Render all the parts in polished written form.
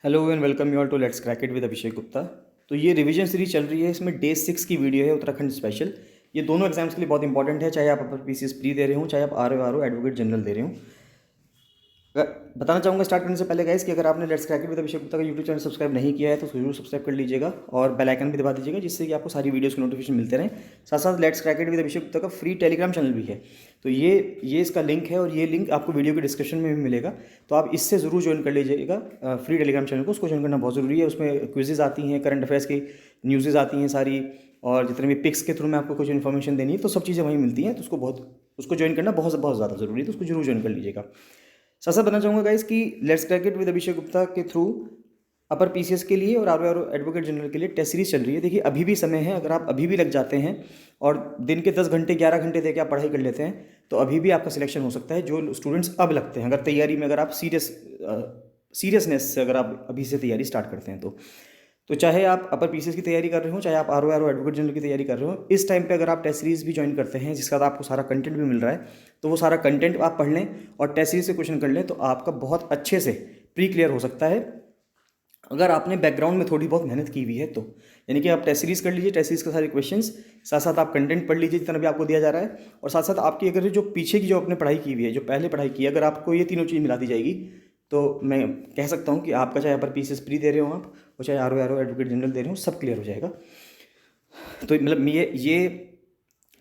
Hello and welcome you all to let's crack it with Abhishek Gupta. तो ये revision series चल रही है, इसमें डे 6 की वीडियो है उत्तराखंड स्पेशल। ये दोनों एग्जाम्स के लिए बहुत इंपॉर्टेंट है, चाहे आप अपर पीसीएस प्री दे रहे हो, चाहे आप आर एडवोकेट जनरल दे रहे हो। बताना चाहूँगा स्टार्ट करने से पहले गाइस कि अगर आपने let's crack it with Abhishek Gupta का यूट्यूब चैनल सब्सक्राइब नहीं किया है तो जरूर सब्सक्राइब कर लीजिएगा और बेल आइकन भी दबा दीजिएगा, जिससे कि आपको सारी वीडियोस के नोटिफिकेशन मिलते रहें। साथ साथ let's crack it with Abhishek Gupta का फ्री टेलीग्राम चैनल भी है, तो ये इसका लिंक है और ये लिंक आपको वीडियो के डिस्क्रिप्शन में भी मिलेगा। तो आप इससे ज़रूर ज्वाइन कर लीजिएगा फ्री टेलीग्राम चैनल को। उसको ज्वाइन करना बहुत ज़रूरी है। उसमें क्विजेज़ आती हैं, करंट अफेयर्स की न्यूज़ेज़ आती हैं सारी, और जितने भी पिक्स के थ्रू में आपको कुछ इन्फॉर्मेशन देनी है तो सब चीज़ें वहीं मिलती हैं। तो उसको ज्वाइन करना बहुत बहुत ज़्यादा ज़रूरी है, तो उसको जरूर ज्वाइन कर लीजिएगा। साथ साथ बताना चाहूँगा गाइस कि let's crack it with Abhishek Gupta के थ्रू अपर पीसीएस के लिए और आर एडवोकेट जनरल के लिए टेस्ट सीरीज चल रही है। देखिए अभी भी समय है, अगर आप अभी भी लग जाते हैं और दिन के 10 घंटे 11 घंटे दे के आप पढ़ाई कर लेते हैं तो अभी भी आपका सिलेक्शन हो सकता है। जो स्टूडेंट्स अब लगते हैं, अगर तैयारी में अगर आप सीरियसनेस से अगर आप अभी से तैयारी स्टार्ट करते हैं तो चाहे आप अपर पीसीएस की तैयारी कर रहे हो, चाहे आप आर एडवोकेट जनरल की तैयारी कर रहे हो, इस टाइम पे अगर आप टेस्ट सीरीज भी ज्वाइन करते हैं जिसका आपको सारा कंटेंट भी मिल रहा है, तो वो सारा कंटेंट आप पढ़ लें और टेस्ट सीरीज से क्वेश्चन कर लें तो आपका बहुत अच्छे से प्री क्लियर हो सकता है, अगर आपने बैकग्राउंड में थोड़ी बहुत मेहनत की हुई है तो। यानी कि आप टेस्ट सीरीज कर लीजिए, टेस्ट सीरीज के सारे क्वेश्चंस, साथ साथ आप कंटेंट पढ़ लीजिए जितना भी आपको दिया जा रहा है, और साथ साथ आपकी अगर जो पीछे की जो आपने पढ़ाई की हुई है, जो पहले पढ़ाई की है, अगर आपको ये तीनों चीज़ मिला दी जाएगी तो मैं कह सकता हूँ कि आपका चाहे अपर पीसीएस प्री दे रहे हो आप, और चाहे आर एडवोकेट जनरल दे रहे हो, सब क्लियर हो जाएगा। तो मतलब ये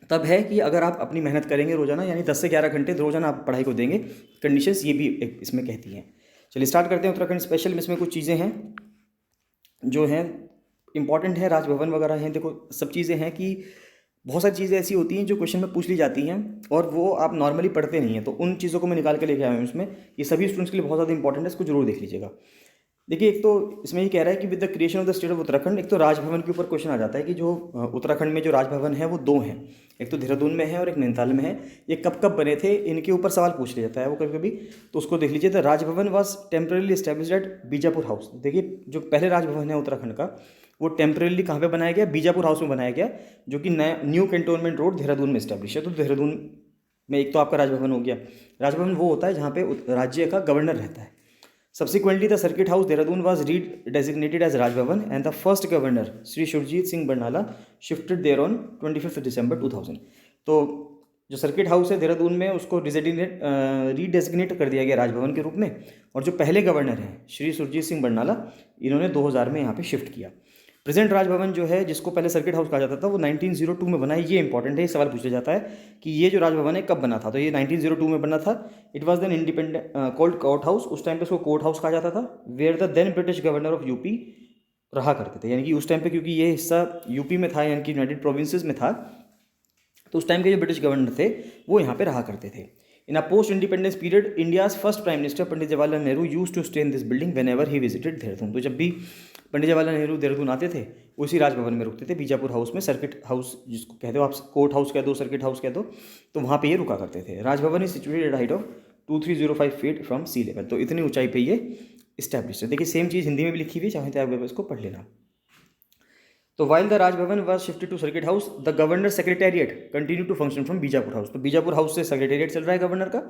तब है कि अगर आप अपनी मेहनत करेंगे रोजाना, यानी 10 से 11 घंटे रोजाना आप पढ़ाई को देंगे। कंडीशंस ये भी इसमें कहती हैं। चलिए स्टार्ट करते हैं उत्तराखंड स्पेशल में। इसमें कुछ चीज़ें हैं जो हैं इंपॉर्टेंट है, राजभवन वगैरह हैं। देखो सब चीज़ें हैं कि बहुत सारी चीज़ें ऐसी होती हैं जो क्वेश्चन में पूछ ली जाती हैं और वो आप नॉर्मली पढ़ते नहीं हैं, तो उन चीज़ों को मैं निकाल के लेके आया हूँ इसमें। ये सभी स्टूडेंट्स के लिए बहुत ज़्यादा इंपॉर्टेंट है, इसको जरूर देख लीजिएगा। देखिए एक तो इसमें ये कह रहा है कि with the creation of the state of Uttarakhand, एक तो राजभवन के ऊपर क्वेश्चन आ जाता है कि जो उत्तराखंड में जो राजभवन है वो दो हैं, एक तो देहरादून में है और एक नैनीताल में है। ये कब कब बने थे इनके ऊपर सवाल पूछ लिया जाता है वो कभी कभी, तो उसको देख लीजिए। The Raj Bhavan was temporarily established at Bijapur house. देखिए जो पहले राजभवन है उत्तराखंड का, वो टेम्परली कहाँ पे बनाया गया? बीजापुर हाउस में बनाया गया, जो कि नया न्यू कैंटोनमेंट रोड देहरादून में इस्टेब्लिश है। तो देहरादून में एक तो आपका राजभवन हो गया। राजभवन वो होता है जहाँ पे राज्य का गवर्नर रहता है। Subsequently, the Circuit House Dehradun was redesignated as Raj Bhavan, and the first governor, Sri Shurjit Singh Barnala, shifted there on 25th December 2000. तो जो सर्किट हाउस है देहरादून में उसको रीडेजिग्नेट कर दिया गया राजभवन के रूप में, और जो पहले गवर्नर हैं श्री सुरजीत सिंह बरनाला, इन्होंने 2000 में यहाँ पे शिफ्ट किया। प्रेजेंट राजभवन जो है, जिसको पहले सर्किट हाउस कहा जाता था, वो 1902 में बना है। ये इंपॉर्टेंट है, ये सवाल पूछा जाता है कि ये जो राजभवन है कब बना था, तो ये 1902 में बना था। It was then independent called court house. उस टाइम पे इसको कोर्ट हाउस कहा जाता था, where the then British governor of UP रहा करते थे। यानी कि उस टाइम पे क्योंकि ये हिस्सा यूपी में था, यानी कि यूनाइटेड प्रोविंसेस में था, तो उस टाइम के जो ब्रिटिश गवर्नर थे वो यहाँ पे रहा करते थे। In a post independence period, India's first prime minister Pandit Jawaharlal Nehru use to stay in this building whenever he visited Dehradun. तो जब भी पंडित जवाहरलाल नेहरू देहरादून आते थे, उसी राजभवन में रुकते थे, बीजापुर हाउस में। सर्किट हाउस जिसको कहते हो आप, कोर्ट हाउस कह दो, सर्किट हाउस कह दो, तो वहाँ पे ये रुका करते थे। Raj Bhavan is situated at height of 2305 feet from sea level. तो इतनी ऊंचाई पे ये इस्टेब्लिश है। देखिए सेम चीज़ हिंदी में भी लिखी हुई है, चाहे तो आप इसको पढ़ लेना। तो while the Raj Bhavan was shifted to circuit house, the governor secretariat continue to function from Bijapur house. तो बीजापुर हाउस से सेक्रेटेरिएट चल रहा है गवर्नर का,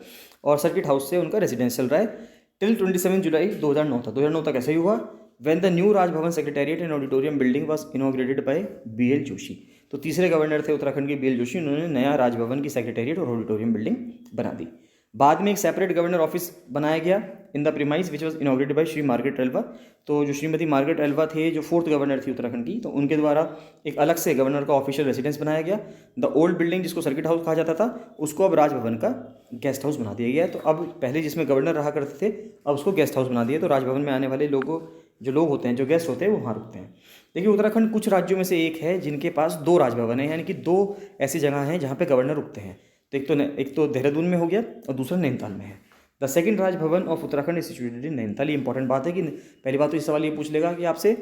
और सर्किट हाउस से उनका रेजिडेंस चल रहा है टिल 27 जुलाई 2009 तक। 2009 तक ऐसा ही हुआ। When the new Raj Bhavan secretariat and auditorium building was inaugurated bye BL Joshi. तो तीसरे गवर्नर थे उत्तराखंड के BL जोशी, उन्होंने नया राजभवन की सेक्रेटेरिएट और ऑडिटोरियम बिल्डिंग बना दी। बाद में एक सेपरेट गवर्नर ऑफिस बनाया गया in the premise which was inaugurated by Shri Margaret Alva. तो जो श्रीमती मार्गरेट एल्वा थे, जो 4th गवर्नर थी उत्तराखंड की, तो उनके द्वारा एक अलग से गवर्नर का ऑफिशियल रेसिडेंस बनाया गया। द ओल्ड बिल्डिंग जिसको सर्किट हाउस कहा जाता था, उसको अब राजभवन का गेस्ट हाउस बना दिया गया है। तो अब पहले जिसमें गवर्नर रहा करते थे, अब उसको गेस्ट हाउस बना दिया। तो राजभवन में आने वाले जो लोग होते हैं, जो गेस्ट होते हैं, वो वहाँ रुकते हैं। देखिए उत्तराखंड कुछ राज्यों में से एक है जिनके पास 2 राजभवन है, यानी कि 2 ऐसी जगह हैं जहाँ पे गवर्नर रुकते हैं। तो एक तो देहरादून में हो गया और दूसरा नैनीताल में है। The second Raj Bhavan of Uttarakhand is situated in Nainital. ये इंपॉर्टेंट बात है कि पहली बात तो इस सवाल ये पूछ लेगा कि आपसे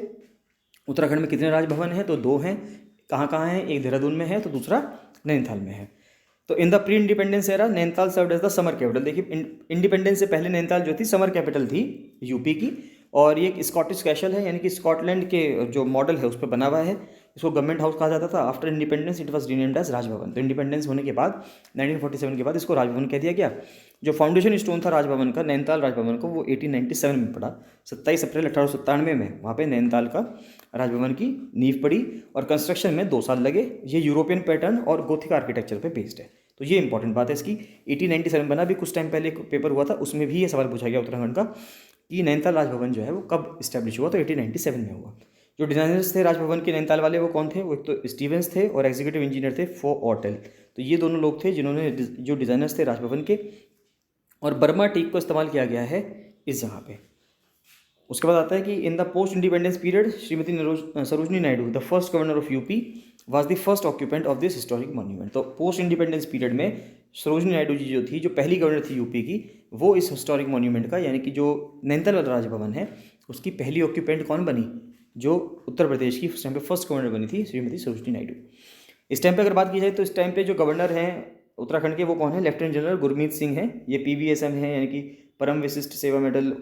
उत्तराखंड में कितने राजभवन हैं, तो 2 हैं। कहाँ कहाँ हैं? एक देहरादून में है तो दूसरा नैनीताल में है। तो in the pre independence era Nainital served as the summer capital. देखिए इंडिपेंडेंस से पहले नैनीताल जो थी समर कैपिटल थी यूपी की, और ये एक स्कॉटिश कैसल है, यानी कि स्कॉटलैंड के जो मॉडल है उस पर बना हुआ है। इसको गवर्नमेंट हाउस कहा जाता था। After independence it was renamed as Raj Bhavan. तो इंडिपेंडेंस होने के बाद 1947 के बाद इसको राजभवन कह दिया गया। जो फाउंडेशन स्टोन था राजभवन का, नैनीताल राजभवन को, वो 1897 में पड़ा। 27 अप्रैल 1897 में वहाँ पे नैनीताल का राजभवन की नींव पड़ी और कंस्ट्रक्शन में 2 साल लगे। ये यूरोपियन पैटर्न और गोथिक आर्किटेक्चर पे बेस्ड है, तो ये इंपॉर्टेंट बात है इसकी। 1897 बना। भी कुछ टाइम पहले एक पेपर हुआ था, उसमें भी ये सवाल पूछा गया उत्तराखंड का कि नैनीताल राजभवन जो है वो कब इस्टेब्लिश हुआ, तो 1897 में हुआ। जो डिज़ाइनर्स थे राजभवन के नैनीताल वाले वो कौन थे, वो एक तो स्टीवेंस थे और एग्जीक्यूटिव इंजीनियर थे फो ऑर्टेल। तो ये दोनों लोग थे जिन्होंने, जो डिज़ाइनर्स थे राजभवन के। और बर्मा टीक को इस्तेमाल किया गया है इस जगह पे। उसके बाद आता है कि in the post independence period Shrimati Sarojini Naidu the first governor of UP was the first occupant of this historic monument. तो पोस्ट इंडिपेंडेंस पीरियड में सरोजनी नायडू जी जो थी, जो पहली गवर्नर थी यूपी की, वो इस हिस्टोरिक मॉन्यूमेंट का, यानी कि जो नैनीताल वाला राजभवन है, उसकी पहली ऑक्यूपेंट कौन बनी, जो उत्तर प्रदेश की उस टाइम पे फर्स्ट गवर्नर बनी थी, श्रीमती सरोजनी नायडू। इस टाइम पे अगर बात की जाए तो इस टाइम पे जो गवर्नर हैं उत्तराखंड के वो कौन है, लेफ्टिनेंट जनरल गुरमीत सिंह हैं। ये PVSM है, यानी कि परम विशिष्ट सेवा मेडल,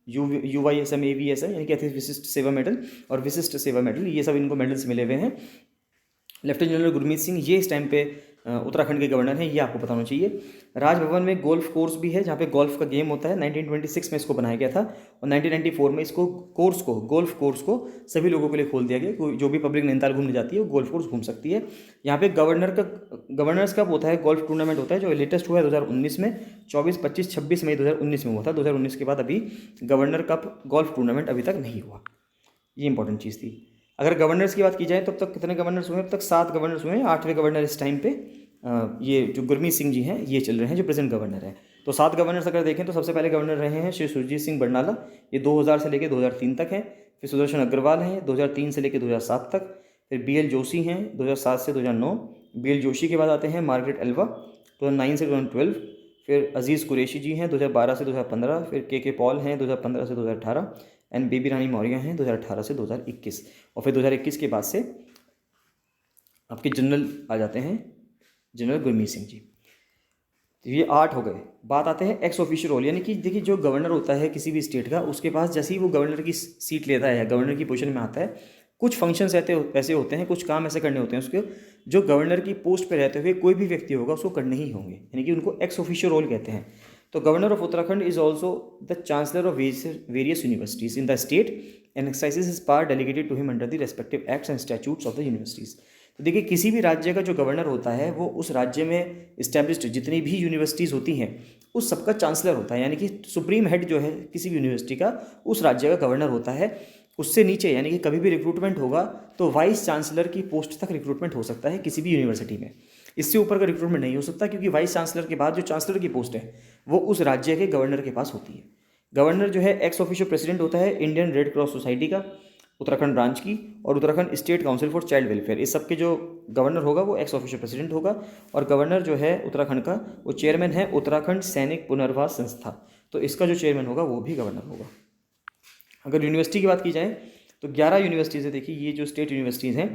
UYSM AVSM यानी कि अति विशिष्ट सेवा मेडल और विशिष्ट सेवा मेडल, ये सब इनको मेडल्स मिले हुए हैं। लेफ्टिनेंट जनरल गुरमीत सिंह ये इस टाइम पे उत्तराखंड के गवर्नर हैं, ये आपको पता होना चाहिए। राजभवन में गोल्फ कोर्स भी है, जहाँ पे गोल्फ का गेम होता है। 1926 में इसको बनाया गया था और 1994 में इसको गोल्फ कोर्स को सभी लोगों के लिए खोल दिया गया। जो भी पब्लिक नैनीताल घूमने जाती है वो गोल्फ कोर्स घूम सकती है। यहाँ पे गवर्नर्स कप होता है, गोल्फ टूर्नामेंट होता है, जो लेटेस्ट हुआ है 2019 में, 24, 25, 26 मई 2019 में हुआ था। 2019 के बाद अभी गवर्नर कप गोल्फ टूर्नामेंट अभी तक नहीं हुआ। ये इंपॉर्टेंट चीज़ थी। अगर गवर्नर्स की बात की जाए तो अब तक कितने गवर्नर्स हुए, अब तक 7 गवर्नर्स हुए हैं। 8वें गवर्नर इस टाइम पे ये जो गुरमीत सिंह जी हैं ये चल रहे हैं, जो प्रेजेंट गवर्नर हैं। तो 7 गवर्नर्स अगर देखें तो सबसे पहले गवर्नर रहे हैं श्री सुरजीत सिंह बरनाला, ये 2000 से लेकर 2003 तक हैं। फिर सुदर्शन अग्रवाल हैं 2003 से लेकर 2007 तक। फिर BL जोशी हैं 2007 से 2009। BL जोशी के बाद आते हैं मार्गरेट एल्वा 2009 से 2012। फिर अजीज़ कुरैशी जी हैं 2012 से 2015। फिर KK पॉल हैं 2015 से 2018। एंड बेबी रानी मौर्य हैं 2018 से 2021। और फिर 2021 के बाद से आपके जनरल आ जाते हैं, जनरल गुरमीत सिंह जी। तो ये 8 हो गए। बात आते हैं एक्स ऑफिशियल रोल, यानी कि देखिए जो गवर्नर होता है किसी भी स्टेट का, उसके पास जैसे ही वो गवर्नर की सीट लेता है, गवर्नर की पोजीशन में आता है, कुछ फंक्शंस ऐसे होते हैं, कुछ काम ऐसे करने होते हैं उसके, जो गवर्नर की पोस्ट पे रहते हुए कोई भी व्यक्ति होगा उसको करने ही होंगे, यानी कि उनको एक्स ऑफिशियल रोल कहते हैं। तो governor of Uttarakhand is also the chancellor of various universities in the state and exercises his power delegated to him under the respective acts and statutes of the universities. तो देखिए किसी भी राज्य का जो गवर्नर होता है वो उस राज्य में इस्टेब्लिश्ड जितनी भी यूनिवर्सिटीज़ होती हैं उस सबका चांसलर होता है, यानी कि सुप्रीम हेड जो है किसी भी यूनिवर्सिटी का उस राज्य का गवर्नर होता है। उससे नीचे यानी कि कभी भी रिक्रूटमेंट होगा तो वाइस चांसलर की पोस्ट तक रिक्रूटमेंट हो सकता है किसी भी यूनिवर्सिटी में। इससे ऊपर का रिक्रूटमेंट नहीं हो सकता, क्योंकि वाइस चांसलर के बाद जो चांसलर की पोस्ट है वो उस राज्य के गवर्नर के पास होती है। गवर्नर जो है एक्स ऑफिशियो प्रेसिडेंट होता है इंडियन रेड क्रॉस सोसाइटी का, उत्तराखंड ब्रांच की, और Uttarakhand state council for child welfare. इस सब के जो गवर्नर होगा वो एक्स ऑफिशियो प्रेसिडेंट होगा। और गवर्नर जो है उत्तराखंड का वो चेयरमैन है उत्तराखंड सैनिक पुनर्वास संस्था, तो इसका जो चेयरमैन होगा वो भी गवर्नर होगा। अगर यूनिवर्सिटी की बात की जाए तो 11 यूनिवर्सिटीज़ है। देखिए ये जो स्टेट यूनिवर्सिटीज़ हैं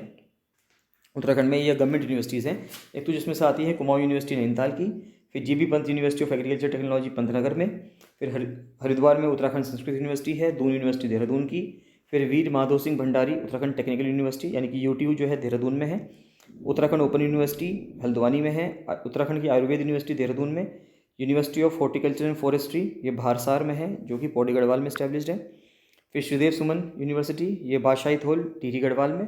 उत्तराखंड में, ये गवर्नमेंट यूनिवर्सिटीज़ हैं। एक तो जिसमें से आती है कुमाऊं यूनिवर्सिटी नैनीताल की, फिर GB Pant university of agriculture technology Pantnagar में, फिर हरिद्वार में उत्तराखंड संस्कृत यूनिवर्सिटी है, दून यूनिवर्सिटी देहरादून की, फिर वीर माधो सिंह भंडारी उत्तराखंड टेक्निकल यूनिवर्सिटी यानी कि UTU जो है देहरादून में है, उत्तराखंड ओपन यूनिवर्सिटी हल्द्वानी में है, उत्तराखंड की आयुर्वेद यूनिवर्सिटी देहरादून में, university of horticulture and forestry ये भारसार में है जो कि पौड़ी गढ़वाल में इस्टेब्लिश्ड है, फिर श्रीदेव सुमन यूनिवर्सिटी ये बादशाही थोल टिहरी गढ़वाल में,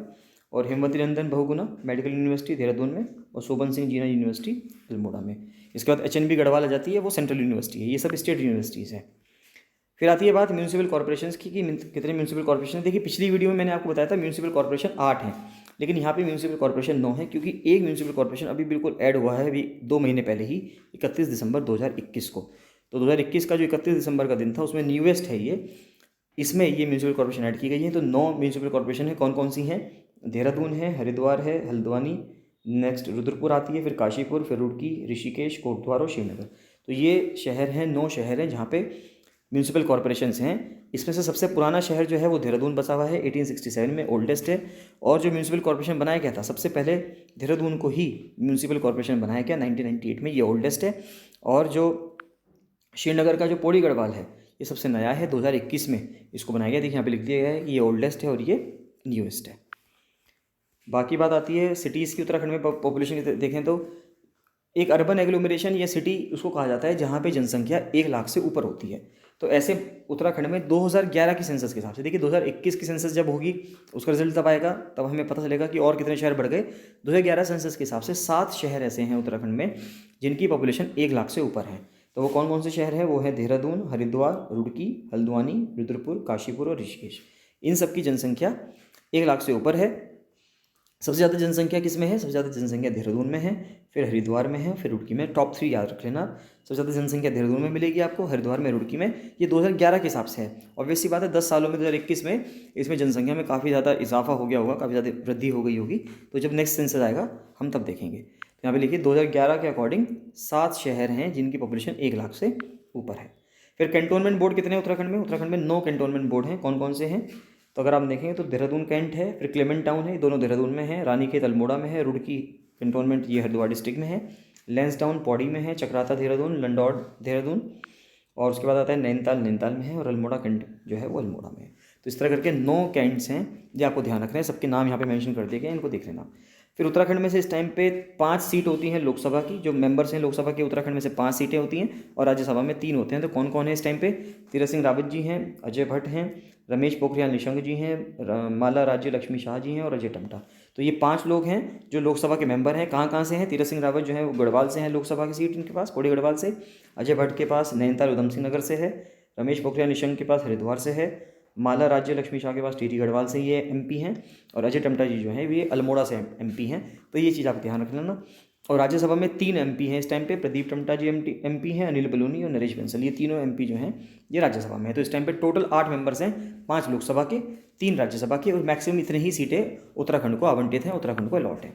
और हेमवती नंदन बहुगुणा मेडिकल यूनिवर्सिटी देहरादून में, और शोभन सिंह जीना यूनिवर्सिटी अल्मोड़ा में। इसके बाद HNB गढ़वाल आ जाती है, वो सेंट्रल यूनिवर्सिटी है। ये सब स्टेट यूनिवर्सिटीज़ हैं। फिर आती है बात म्यूनसिपल कॉर्पोरेशन की कि कितने म्यूनसिपल कॉर्पोरेशन है। देखिए पिछली वीडियो में मैंने आपको बताया था म्यूनसिपल कॉर्पोरेशन 8 हैं, लेकिन यहाँ पे म्यूनसिपल कॉर्पोरेशन 9 है, क्योंकि एक म्यूनसिपल कॉर्पोरेशन अभी बिल्कुल ऐड हुआ है अभी 2 महीने पहले ही, 31 दिसंबर 2021 को। तो 2021 का जो 31 दिसंबर का दिन था उसमें न्यूएस्ट है ये, इसमें ये म्यूनसिपल कॉर्पोरेशन ऐड की गई है। तो 9 म्यूनसिपल कॉर्पोरेशन है। कौन कौन सी हैं? देहरादून है, हरिद्वार है, हल्द्वानी, नेक्स्ट रुद्रपुर आती है, फिर काशीपुर, फिर रुड़की, ऋषिकेश, कोटद्वार और श्रीनगर। तो ये शहर हैं, 9 शहर हैं जहाँ पे म्यूनसिपल कॉर्पोरेशंस हैं। इसमें से सबसे पुराना शहर जो है वो देहरादून बसा हुआ है, 1867 में ओल्डेस्ट है। और जो म्यूनसिपल कॉर्पोरेशन बनाया गया था सबसे पहले देहरादून को ही म्यूनसिपल कॉर्पोरेशन बनाया गया 1998 में, ये ओल्डेस्ट है। और जो श्रीनगर का जो पौड़ी गढ़वाल है ये सबसे नया है, 2021 में इसको बनाया गया। देखिए यहाँ पे लिख दिया गया है कि ये ओल्डेस्ट है और ये न्यूएस्ट है। बाकी बात आती है सिटीज़ की। उत्तराखंड में पॉपुलेशन देखें तो एक अर्बन एग्लोमरेशन या सिटी उसको कहा जाता है जहाँ पे जनसंख्या 1 लाख से ऊपर होती है। तो ऐसे उत्तराखंड में 2011 की सेंसस के हिसाब से, देखिए 2021 की सेंसस जब होगी उसका रिजल्ट तब आएगा, तब हमें पता चलेगा कि और कितने शहर बढ़ गए। 2011 सेंसस के हिसाब से 7 शहर ऐसे हैं उत्तराखंड में जिनकी पॉपुलेशन 1 लाख से ऊपर है। तो वो कौन कौन से शहर हैं? वो है देहरादून, हरिद्वार, रुड़की, हल्द्वानी, रुद्रपुर, काशीपुर और ऋषिकेश। इन सब की जनसंख्या 1 लाख से ऊपर है। सबसे ज़्यादा जनसंख्या किस में है? सबसे ज़्यादा जनसंख्या देहरादून में है, फिर हरिद्वार में है, फिर रुड़की में। टॉप 3 याद रख लेना आप। सबसे ज़्यादा जनसंख्या देहरादून में मिलेगी आपको, हरिद्वार में, रुड़की में। ये 2011 के हिसाब से है। ऑब्वियस सी बात है 10 सालों में 2021 में इसमें जनसंख्या में काफ़ी ज़्यादा इजाफा हो गया होगा, काफ़ी ज़्यादा वृद्धि हो गई होगी। तो जब नेक्स्ट सेंसस आएगा हम तब देखेंगे। तो यहाँ पे लिखिए 2011 के अकॉर्डिंग 7 शहर हैं जिनकी पॉपुलेशन 1 लाख से ऊपर है। फिर कैंटोनमेंट बोर्ड कितने हैं उत्तराखंड में? उत्तराखंड में 9 कैंटोनमेंट बोर्ड हैं। कौन कौन से हैं? तो अगर आप देखेंगे तो देहरादून कैंट है, फिर क्लेमेंट टाउन है, दोनों देहरादून में है, रानीखेत अल्मोड़ा में है, रुड़की कैंटोनमेंट ये हरिद्वार डिस्ट्रिक्ट में है, लैंसडाउन पौड़ी में है, चक्राता देहरादून, लंडौर देहरादून, और उसके बाद आता है नैनीताल नैनीताल में है, और अल्मोड़ा कैंट जो है वो अल्मोड़ा में है। तो इस तरह करके 9 कैंट्स हैं, ये आपको ध्यान रखना है। सबके नाम यहाँ पे मेंशन कर दिए गए, इनको देख लेना। फिर उत्तराखंड में से इस टाइम पे 5 सीट होती हैं लोकसभा की। जो मेंबर्स हैं लोकसभा के उत्तराखंड में से 5 सीटें होती हैं, और राज्यसभा में 3 होते हैं। तो कौन कौन है इस टाइम पे? तीरथ सिंह रावत जी हैं, अजय भट्ट हैं, रमेश पोखरियाल निशंक जी हैं, माला राज्य लक्ष्मी शाह जी हैं, और अजय टम्टा। तो ये 5 लोग हैं जो लोकसभा के मेंबर हैं। कहाँ कहाँ से हैं? तीरथ सिंह रावत जो है वो गढ़वाल से हैं, लोकसभा की सीट इनके पास, पौड़ी गढ़वाल से। अजय भट्ट के पास नैनीताल उधम सिंह नगर से है। रमेश पोखरियाल निशंक के पास हरिद्वार से है। माला राज्य लक्ष्मी शाह के पास टीटी गढ़वाल से ये एमपी हैं। और अजय टम्टा जी जो हैं ये अल्मोड़ा से एमपी हैं। तो ये चीज़ आप ध्यान रख लेना। और राज्यसभा में 3 एमपी हैं इस टाइम पे। प्रदीप टम्टा जी एमपी हैं, अनिल बलूनी और नरेश बंसल, ये तीनों एमपी जो हैं ये राज्यसभा में है। तो इस टाइम पे टोटल 8 मेंबर्स हैं, 5 लोकसभा के, 3 राज्यसभा के, और मैक्सिमम इतने ही सीटें उत्तराखंड को आवंटित हैं, उत्तराखंड को अलॉट है।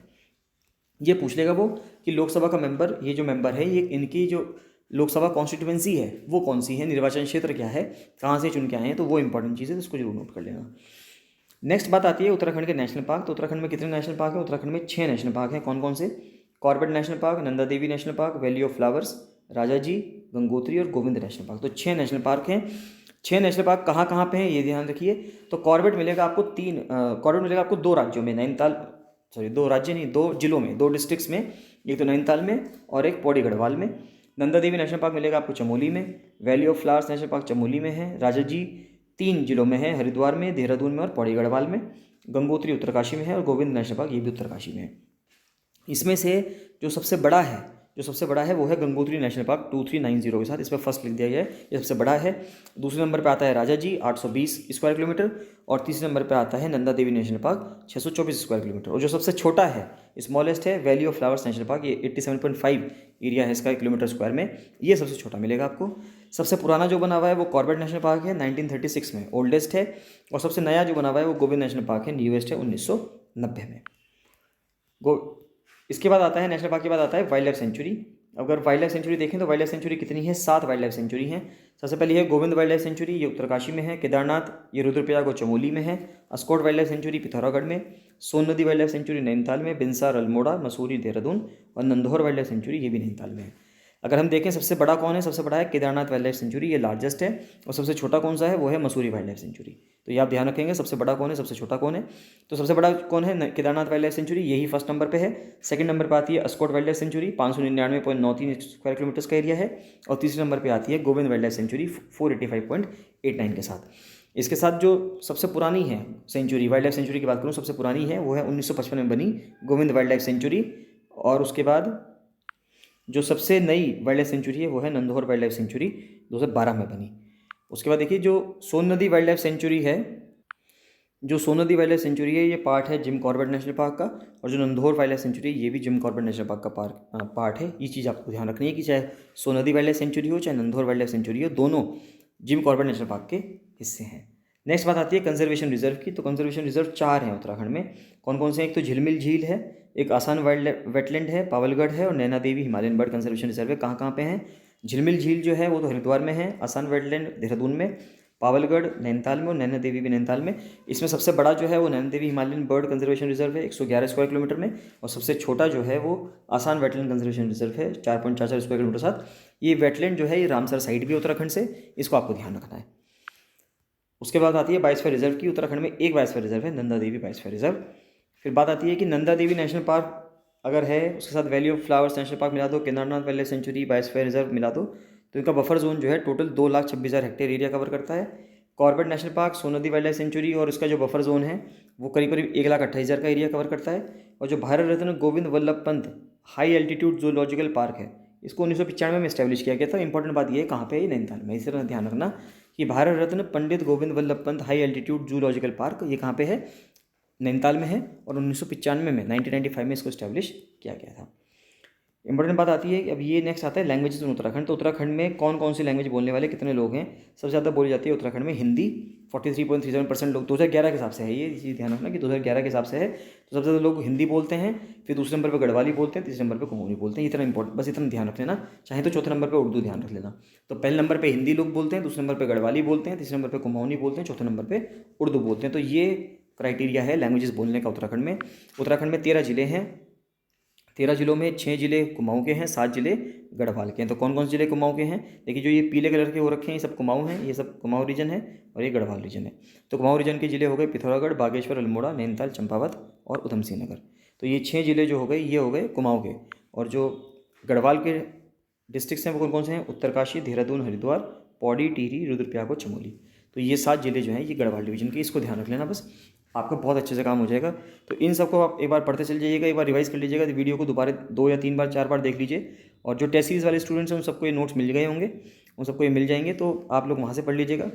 ये पूछ लेगा वो कि लोकसभा का मेंबर, ये जो मेंबर है ये इनकी जो लोकसभा कॉन्स्टिट्यूएंसी है वो कौन सी है, निर्वाचन क्षेत्र क्या है, कहाँ से चुन के आए हैं, तो वो इंपॉर्टेंट चीज़ है, तो इसको जरूर नोट कर लेना। नेक्स्ट बात आती है उत्तराखंड के नेशनल पार्क। तो उत्तराखंड में कितने नेशनल पार्क है? उत्तराखंड में 6 नेशनल पार्क हैं। कौन कौन से? Corbett National park, Nanda Devi national park, valley of flowers, Rajaji, Gangotri और गोविंद नेशनल पार्क। तो 6 नेशनल पार्क हैं। 6 नेशनल पार्क कहाँ कहाँ पे हैं ये ध्यान रखिए। तो कॉर्बेट मिलेगा आपको कॉर्बेट मिलेगा आपको 2 राज्यों में, नैनीताल, सॉरी 2 राज्य नहीं, 2 जिलों में, 2 डिस्ट्रिक्ट्स में, एक तो नैनीताल में और एक पौड़ी गढ़वाल में। नंदा देवी नेशनल पार्क मिलेगा आपको चमोली में। Valley of flowers national park Chamoli में है। राजाजी 3 जिलों में है, हरिद्वार में, देहरादून में और पौड़ी गढ़वाल में। गंगोत्री उत्तरकाशी में है, और गोविंद नेशनल पार्क ये भी उत्तरकाशी में है। इसमें से जो सबसे बड़ा है वो है गंगोत्री नेशनल पार्क 2390 के साथ, इस पर फर्स्ट लिख दिया गया है, ये सबसे बड़ा है। दूसरे नंबर पे आता है राजाजी 820 स्क्वायर किलोमीटर, और तीसरे नंबर पे आता है Nanda Devi national park 624 square kilometre. और जो सबसे छोटा है, स्मॉलेस्ट है, valley of flowers national park, ये 87.5 एरिया है इसका किलोमीटर स्क्वायर में, ये सबसे छोटा मिलेगा आपको। सबसे पुराना जो बना हुआ है वो कॉर्बेट नेशनल पार्क है, 1936 में, ओल्डेस्ट है। और सबसे नया जो बना हुआ है वो गोविंद नेशनल पार्क है, न्यूएस्ट है, 1990 में। इसके बाद आता है नेशनल पार्क के बाद आता है वाइल्ड लाइफ सेंचुरी। अगर वाइल्ड लाइफ सेंचुरी देखें तो वाइल्ड लाइफ सेंचुरी कितनी है? 7 वाइल्ड लाइफ सेंचुरी हैं। सबसे पहले है गोविंद वाइल्ड लाइफ सेंचुरी, ये उत्तरकाशी में है। केदारनाथ ये रुद्रप्रयाग और चमोली में है। Askot wild life century Pithoragarh में। सोन नदी वाइल्ड लाइफ सेंचुरी नैनीताल में। बिनसार अल्मोड़ा, मसूरी देहरादून, और नंदौर वाइल्ड लाइफ सेंचुरी ये भी नैनीताल में है। अगर हम देखें सबसे बड़ा कौन है? सबसे बड़ा है केदारनाथ वाइल्ड लाइफ सेंचुरी, ये लार्जेस्ट है। और सबसे छोटा कौन सा है? वो है मसूरी वाइल्ड लाइफ सेंचुरी। तो ये आप ध्यान रखेंगे, सबसे बड़ा कौन है, सबसे छोटा कौन है। तो सबसे बड़ा कौन है? केदारनाथ वाइल्ड लाइफ सेंचुरी, यही फर्स्ट नंबर पे है। सेकंड नंबर पे आती है Askot wild life century, 599.93 square kilometre का एरिया है। और तीसरे नंबर पे आती है गोविंद वाइल्ड लाइफ सेंचुरी 485.89 के साथ। इसके साथ जो सबसे पुरानी है सेंचुरी, वाइल्ड लाइफ सेंचुरी की बात करूँ, सबसे पुरानी है वो है 1955 में बनी गोविंद वाइल्ड लाइफ सेंचुरी। और उसके बाद जो सबसे नई वाइल्ड लाइफ सेंचुरी है वो है नंदौर वाइल्ड लाइफ सेंचुरी, 2012 में बनी। उसके बाद देखिए जो सोन नदी वाइल्ड लाइफ सेंचुरी है, जो सोन नदी वाइल्ड लाइफ सेंचुरी है ये पार्ट है जिम कॉर्बेट नेशनल पार्क का। और जो नंदौर वाइल्ड लाइफ सेंचुरी ये भी जिम कॉर्बेट नेशनल पार्क का पार्ट है। ये चीज़ आपको ध्यान रखनी है कि चाहे सोन नदी वाइल्ड लाइफ सेंचुरी हो, चाहे नंदौर वाइल्ड लाइफ सेंचुरी हो, दोनों जिम कॉर्बेट नेशनल पार्क के हिस्से हैं। नेक्स्ट बात आती है कंजर्वेशन रिजर्व की। तो कंजर्वेशन रिजर्व 4 हैं उत्तराखंड में। कौन कौन से हैं? एक तो झिलमिल झील है, एक आसान वाइल्ड वेटलैंड है, पावलगढ़ है, और Naina Devi Himalayan bird conservation reserve है। कहाँ कहाँ पे हैं? झिलमिल झील जो है वो तो हरिद्वार में है, आसान वेटलैंड देहरादून में, पावलगढ़ नैनीताल में, और नैना देवी भी नैनीताल में। इसमें सबसे बड़ा जो है वो Naina Devi Himalayan bird conservation reserve है 111 स्क्वायर किलोमीटर में। और सबसे छोटा जो है वो आसान वेटलैंड कंजर्वेशन रिजर्व है 4.44 स्क्वायर किलोमीटर साथ। ये वेटलैंड जो है ये रामसर साइड भी उत्तराखंड से, इसको आपको ध्यान रखना है। उसके बाद आती है बायोस्फीयर रिजर्व की। उत्तराखंड में एक बायोस्फीयर रिजर्व है, नंदा देवी बायोस्फीयर रिजर्व। फिर बात आती है कि नंदा देवी नेशनल पार्क अगर है उसके साथ valley of flowers national park मिला दो, Kedarnath wild life century, biosphere reserve मिला दो, तो इनका बफर जोन जो है टोटल 2,26,000 हेक्टेयर एरिया कवर करता है। कॉर्बेट नेशनल पार्क, सोनदी वाइल्ड लाइफ सेंचुरी और उसका जो बफर जोन है वो करीब करीब 1,28,000 का एरिया कवर करता है। और जो Bharat Ratna Govind Vallabh Pant high altitude zoological park है, इसको 1995 में इस्टेब्लिश किया गया था। इंपॉर्टेंट बात यह है कहाँ पे है, ये नैनीताल में। इसी तरह ध्यान रखना कि Bharat Ratna Pandit Govind Vallabh Pant high altitude zoological park ये कहाँ पे है, नैनीताल में है। और 1995 में 1995 में इसको इस्टेब्लिश किया गया था। इंपॉर्टेंट बात आती है कि अब ये नेक्स्ट आता है लैंग्वेजेस इन उत्तराखंड। तो उत्तराखंड में कौन कौन सी लैंग्वेज बोलने वाले कितने लोग हैं? सबसे ज़्यादा बोली जाती है उत्तराखंड में हिंदी, 43.37% लोग। 2011 के हिसाब से है ये चीज़ ध्यान रखना कि 2011 के हिसाब से है। तो सबसे ज़्यादा लोग हिंदी बोलते हैं, फिर दूसरे नंबर पर गढ़वाली बोलते हैं, तीसरे नंबर पर कुमाऊनी बोलते हैं। इतना इंपॉर्टेंट, बस इतना ध्यान रख लेना। चाहे तो चौथे नंबर पर उर्दू ध्यान रख लेना। तो पहले नंबर पर हिंदी लोग बोलते हैं, दूसरे नंबर पर गढ़वाली बोलते हैं, तीसरे नंबर पर कुमाऊनी बोलते हैं, चौथे नंबर पर उर्दू बोलते हैं। तो ये क्राइटेरिया है लैंग्वेजेस बोलने का उत्तराखंड में। उत्तराखंड में 13 जिले हैं। 13 जिलों में 6 जिले कुमाऊं के हैं, 7 जिले गढ़वाल के हैं। तो कौन कौन से जिले कुमाऊं के हैं? देखिए जो ये पीले कलर के हो रखे हैं ये सब कुमाऊं हैं, ये सब कुमाऊं रीजन है और ये गढ़वाल रीजन है। तो कुमाऊं रीजन के जिले हो गए पिथौरागढ़, बागेश्वर, अल्मोड़ा, नैनीताल, चंपावत और उधम सिंह नगर। तो ये 6 जिले जो हो गए ये हो गए कुमाऊं के। और जो गढ़वाल के डिस्ट्रिक्ट्स हैं वो कौन कौन से हैं? उत्तरकाशी, देहरादून, हरिद्वार, पौड़ी, टिहरी, रुद्रप्रयाग और चमोली। तो ये 7 जिले जो हैं ये गढ़वाल डिवीजन के। इसको ध्यान रख लेना, बस आपका बहुत अच्छे से काम हो जाएगा। तो इन सबको आप एक बार पढ़ते चल जाइएगा, एक बार रिवाइज कर लीजिएगा। तो वीडियो को दोबारा 2 या 3 बार 4 बार देख लीजिए। और जो टेस्ट सीरीज़ वाले स्टूडेंट्स हैं उन सबको ये नोट्स मिल गए होंगे, उन सबको ये मिल जाएंगे, तो आप लोग वहाँ से पढ़ लीजिएगा।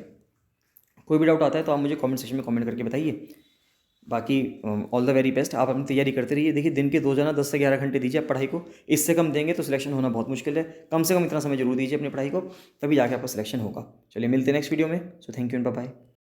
कोई भी डाउट आता है तो आप मुझे कमेंट सेक्शन में कमेंट करके बताइए। बाकी ऑल द वेरी बेस्ट। आप अपनी तैयारी करते रहिए। देखिए दिन के रोजाना 10 से 11 घंटे दीजिए आप पढ़ाई को। इससे कम देंगे तो सिलेक्शन होना बहुत मुश्किल है। कम से कम इतना समय जरूर दीजिए अपनी पढ़ाई को, तभी जाके आपका सिलेक्शन होगा। चलिए मिलते हैं नेक्स्ट वीडियो में। So thank you and bye bye.